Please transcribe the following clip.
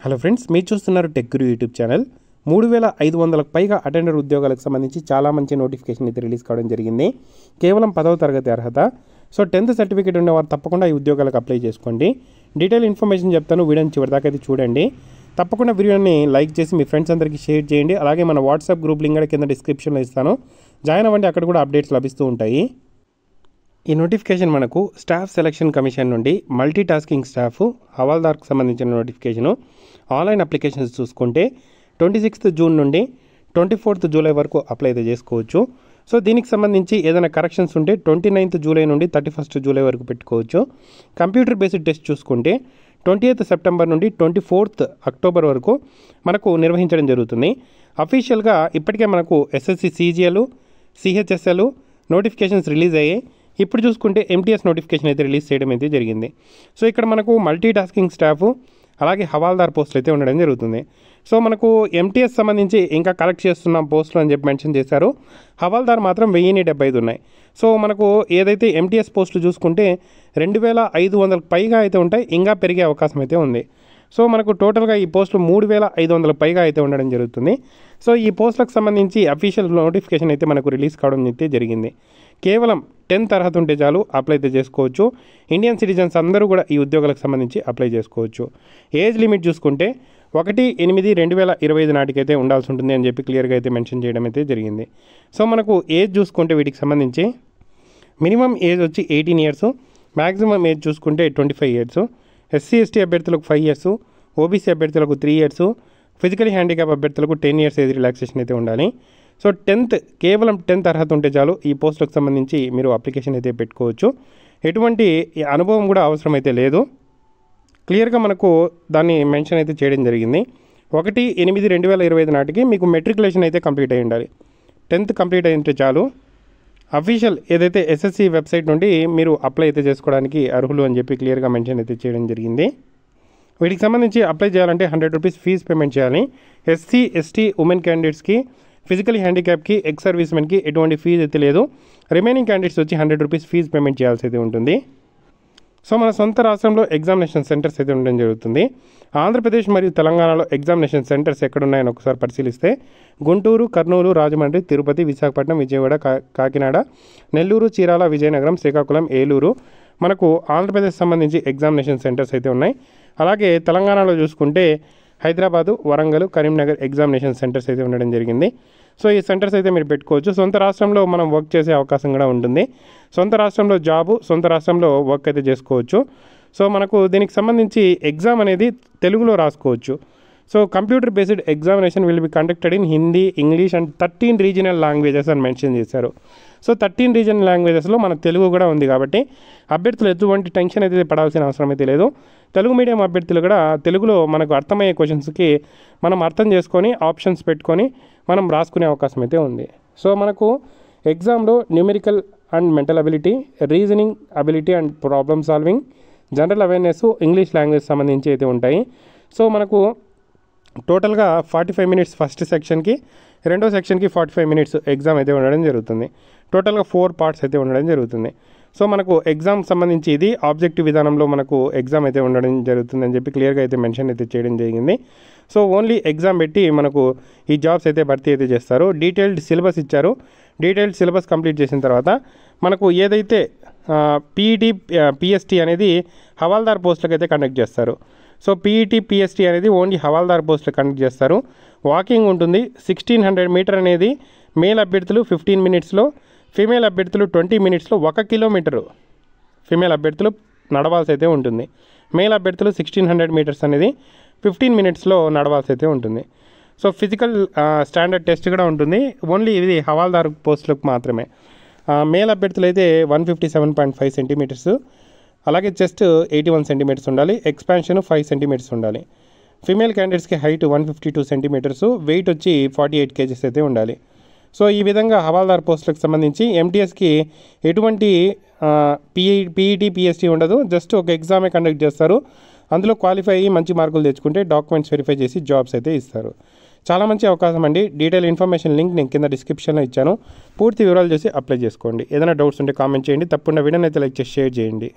Hello friends, మీరు చూస్తున్నారు tech గురు YouTube channel. 3500కు పైగా అటెండర్ ఉద్యోగాలకు సంబంధించి చాలా మంచి నోటిఫికేషన్ అయితే రిలీజ్ కావడం జరిగింది. కేవలం 10వ తరగతి అర్హత. సో 10th సర్టిఫికేట్ ఉన్నవారు తప్పకుండా ఈ ఉద్యోగాలకు అప్లై చేసుకోండి. డీటెయిల్ ఇన్ఫర్మేషన్ చెప్తాను, వీడియోని చివరిదాకా అయితే చూడండి. తప్పకుండా వీడియోని లైక్ చేసి మీ ఫ్రెండ్స్ అందరికీ షేర్ చేయండి. అలాగే మన వాట్సాప్ గ్రూప్ లింక్ కూడా కింద డిస్క్రిప్షన్లో ఇస్తాను, జాయిన్ అవ్వండి. అక్కడ కూడా అప్డేట్స్ లభిస్తూ ఉంటాయి. ఈ నోటిఫికేషన్ మనకు స్టాఫ్ సెలక్షన్ కమిషన్ నుండి మల్టీ టాస్కింగ్ స్టాఫ్ హవాల్దార్కు సంబంధించిన నోటిఫికేషను. ఆన్లైన్ అప్లికేషన్స్ చూసుకుంటే 26th జూన్ నుండి 24th జూలై వరకు అప్లై అయితే చేసుకోవచ్చు. సో దీనికి సంబంధించి ఏదైనా కరెక్షన్స్ ఉంటే 29th జూలై నుండి 31st జూలై వరకు పెట్టుకోవచ్చు. కంప్యూటర్ బేస్డ్ టెస్ట్ చూసుకుంటే 20th సెప్టెంబర్ నుండి 24th అక్టోబర్ వరకు మనకు నిర్వహించడం జరుగుతుంది. అఫీషియల్గా ఇప్పటికే మనకు SSC CGL, CHSL notifications release అయ్యాయి. ఇప్పుడు చూసుకుంటే ఎంటీఎస్ నోటిఫికేషన్ అయితే రిలీజ్ చేయడం అయితే జరిగింది. సో ఇక్కడ మనకు మల్టీ టాస్కింగ్ స్టాఫ్ అలాగే హవాల్దార్ పోస్టులు అయితే ఉండడం జరుగుతుంది. సో మనకు ఎంటీఎస్ సంబంధించి ఇంకా కలెక్ట్ చేస్తున్నాం పోస్టులు అని చెప్పి మెన్షన్ చేశారు. హవాల్దార్ మాత్రం 1075 ఉన్నాయి. సో మనకు ఏదైతే ఎంటీఎస్ పోస్టులు చూసుకుంటే 2500కు పైగా అయితే ఉంటాయి, ఇంకా పెరిగే అవకాశం అయితే ఉంది. సో మనకు టోటల్గా ఈ పోస్టులు 3500కు పైగా అయితే ఉండడం జరుగుతుంది. సో ఈ పోస్టులకు సంబంధించి అఫీషియల్ నోటిఫికేషన్ అయితే మనకు రిలీజ్ కావడం అయితే జరిగింది. కేవలం 10th అర్హత ఉంటే చాలు అప్లై అయితే చేసుకోవచ్చు. ఇండియన్ సిటిజన్స్ అందరూ కూడా ఈ ఉద్యోగాలకు సంబంధించి అప్లై చేసుకోవచ్చు. ఏజ్ లిమిట్ చూసుకుంటే 1/8/2025 నాటికైతే ఉండాల్సి ఉంటుంది అని చెప్పి క్లియర్గా అయితే మెన్షన్ చేయడం అయితే జరిగింది. సో మనకు ఏజ్ చూసుకుంటే వీటికి సంబంధించి మినిమం ఏజ్ వచ్చి 18 ఇయర్స్, మ్యాక్సిమం ఏజ్ చూసుకుంటే 25 ఇయర్స్. ఎస్సీ ఎస్టీ అభ్యర్థులకు 5 ఇయర్స్, ఓబీసీ అభ్యర్థులకు 3 ఇయర్స్, ఫిజికలీ హ్యాండిక్యాప్ అభ్యర్థులకు 10 ఇయర్స్ ఏజ్ రిలాక్సేషన్ అయితే ఉండాలి. సో కేవలం 10th అర్హత ఉంటే చాలు ఈ పోస్టులకు సంబంధించి మీరు అప్లికేషన్ అయితే పెట్టుకోవచ్చు. ఎటువంటి అనుభవం కూడా అవసరం అయితే లేదు. క్లియర్గా మనకు దాన్ని మెన్షన్ అయితే చేయడం జరిగింది. 1/8/2025 నాటికి మీకు మెట్రికులేషన్ అయితే కంప్లీట్ అయి ఉండాలి. 10th కంప్లీట్ అయితే చాలు. అఫీషియల్ ఏదైతే ఎస్ఎస్సి వెబ్సైట్ నుండి మీరు అప్లై అయితే చేసుకోవడానికి అర్హులు అని చెప్పి క్లియర్గా మెన్షన్ అయితే చేయడం జరిగింది. వీటికి సంబంధించి అప్లై చేయాలంటే 100 రూపీస్ ఫీజు పేమెంట్ చేయాలి. ఎస్సీ ఎస్టీ ఉమెన్ క్యాండిడేట్స్కి, ఫిజికలీ హ్యాండిక్యాప్కి, ఎక్స్ సర్వీస్ మెన్కి ఎటువంటి ఫీజు అయితే లేదు. రిమైనింగ్ క్యాండిడేట్స్ వచ్చి 100 రూపీస్ ఫీజు పేమెంట్ చేయాల్సి అయితే ఉంటుంది. సో మన సొంత రాష్ట్రంలో ఎగ్జామినేషన్ సెంటర్స్ అయితే ఉండడం జరుగుతుంది. ఆంధ్రప్రదేశ్ మరియు తెలంగాణలో ఎగ్జామినేషన్ సెంటర్స్ ఎక్కడున్నాయని ఒకసారి పరిశీలిస్తే గుంటూరు, కర్నూలు, రాజమండ్రి, తిరుపతి, విశాఖపట్నం, విజయవాడ, కాకినాడ, నెల్లూరు, చీరాల, విజయనగరం, శ్రీకాకుళం, ఏలూరు మనకు ఆంధ్రప్రదేశ్ సంబంధించి ఎగ్జామినేషన్ సెంటర్స్ అయితే ఉన్నాయి. అలాగే తెలంగాణలో చూసుకుంటే హైదరాబాదు, వరంగల్, కరీంనగర్ ఎగ్జామినేషన్ సెంటర్స్ అయితే ఉండడం జరిగింది. సో ఈ సెంటర్స్ అయితే మీరు పెట్టుకోవచ్చు. సొంత రాష్ట్రంలో మనం వర్క్ చేసే అవకాశం కూడా ఉంటుంది. సొంత రాష్ట్రంలో జాబు, సొంత రాష్ట్రంలో వర్క్ అయితే చేసుకోవచ్చు. సో మనకు దీనికి సంబంధించి ఎగ్జామ్ అనేది తెలుగులో రాసుకోవచ్చు. So computer based examination will be conducted in Hindi, English and 13 regional languages అని మెన్షన్ చేశారు. సో 13 రీజనల్ లాంగ్వేజెస్లో మన తెలుగు కూడా ఉంది కాబట్టి అభ్యర్థులు ఎటువంటి టెన్షన్ అయితే పడాల్సిన అవసరం అయితే లేదు. తెలుగు మీడియం అభ్యర్థులు కూడా తెలుగులో మనకు అర్థమయ్యే క్వశ్చన్స్కి మనం అర్థం చేసుకొని ఆప్షన్స్ పెట్టుకొని మనం రాసుకునే అవకాశం అయితే ఉంది. సో మనకు ఎగ్జామ్లో numerical and mental ability, reasoning ability and problem solving, general awareness, English language సంబంధించి అయితే ఉంటాయి. సో మనకు టోటల్గా 45 మినిట్స్ ఫస్ట్ సెక్షన్కి, రెండో సెక్షన్కి 45 మినిట్స్ ఎగ్జామ్ అయితే ఉండడం జరుగుతుంది. టోటల్గా 4 పార్ట్స్ అయితే ఉండడం జరుగుతుంది. సో మనకు ఎగ్జామ్ సంబంధించి ఇది ఆబ్జెక్టివ్ విధానంలో మనకు ఎగ్జామ్ అయితే ఉండడం జరుగుతుంది అని చెప్పి క్లియర్గా అయితే మెన్షన్ అయితే చేయడం జరిగింది. సో ఓన్లీ ఎగ్జామ్ పెట్టి మనకు ఈ జాబ్స్ అయితే భర్తీ అయితే చేస్తారు. డీటెయిల్డ్ సిలబస్ ఇచ్చారు. డీటెయిల్డ్ సిలబస్ కంప్లీట్ చేసిన తర్వాత మనకు ఏదైతే పీఈటీ, పిఎస్టీ అనేది హవాల్దార్ పోస్టులకు అయితే కండక్ట్ చేస్తారు. సో పీఈటీ, పిఎస్టీ అనేది ఓన్లీ హవాల్దార్ పోస్టులు కండక్ట్ చేస్తారు. వాకింగ్ ఉంటుంది. 1600 మీటర్ అనేది మేల్ అభ్యర్థులు 15 మినిట్స్లో, ఫీమేల్ అభ్యర్థులు 20 మినిట్స్లో 1 కిలోమీటరు ఫీమేల్ అభ్యర్థులు నడవాల్సి అయితే ఉంటుంది. మేల్ అభ్యర్థులు 1600 మీటర్స్ అనేది 15 మినిట్స్లో నడవాల్సి అయితే ఉంటుంది. సో ఫిజికల్ స్టాండర్డ్ టెస్ట్ కూడా ఉంటుంది. ఓన్లీ ఇది హవాల్దార్ పోస్టులకు మాత్రమే. మేల్ అభ్యర్థులు అయితే 157.5 సెంటీమీటర్స్, అలాగే చెస్ట్ 81 సెంటీమీటర్స్ ఉండాలి, ఎక్స్పాన్షన్ 5 సెంటీమీటర్స్ ఉండాలి. ఫీమేల్ క్యాండిడేట్స్కి హైట్ 152 సెంటీమీటర్స్, వెయిట్ వచ్చి 48 కేజీస్ అయితే ఉండాలి. సో ఈ విధంగా హవాల్దార్ పోస్టులకు సంబంధించి ఎంటీఎస్కి ఎటువంటి పీఈటీ, పిఎస్టీ ఉండదు. జస్ట్ ఒక ఎగ్జామే కండక్ట్ చేస్తారు. అందులో క్వాలిఫై అయ్యి మంచి మార్కులు తెచ్చుకుంటే డాక్యుమెంట్స్ వెరిఫై చేసి జాబ్స్ అయితే ఇస్తారు. చాలా మంచి అవకాశం అండి. డీటెయిల్ ఇన్ఫర్మేషన్ లింక్ నేను కింద డిస్క్రిప్షన్లో ఇచ్చాను. పూర్తి వివరాలు చేసి అప్లై చేసుకోండి. ఏదైనా డౌట్స్ ఉంటే కామెంట్ చేయండి. తప్పకుండా వీడియోని అయితే లైక్ చేసి షేర్ చేయండి.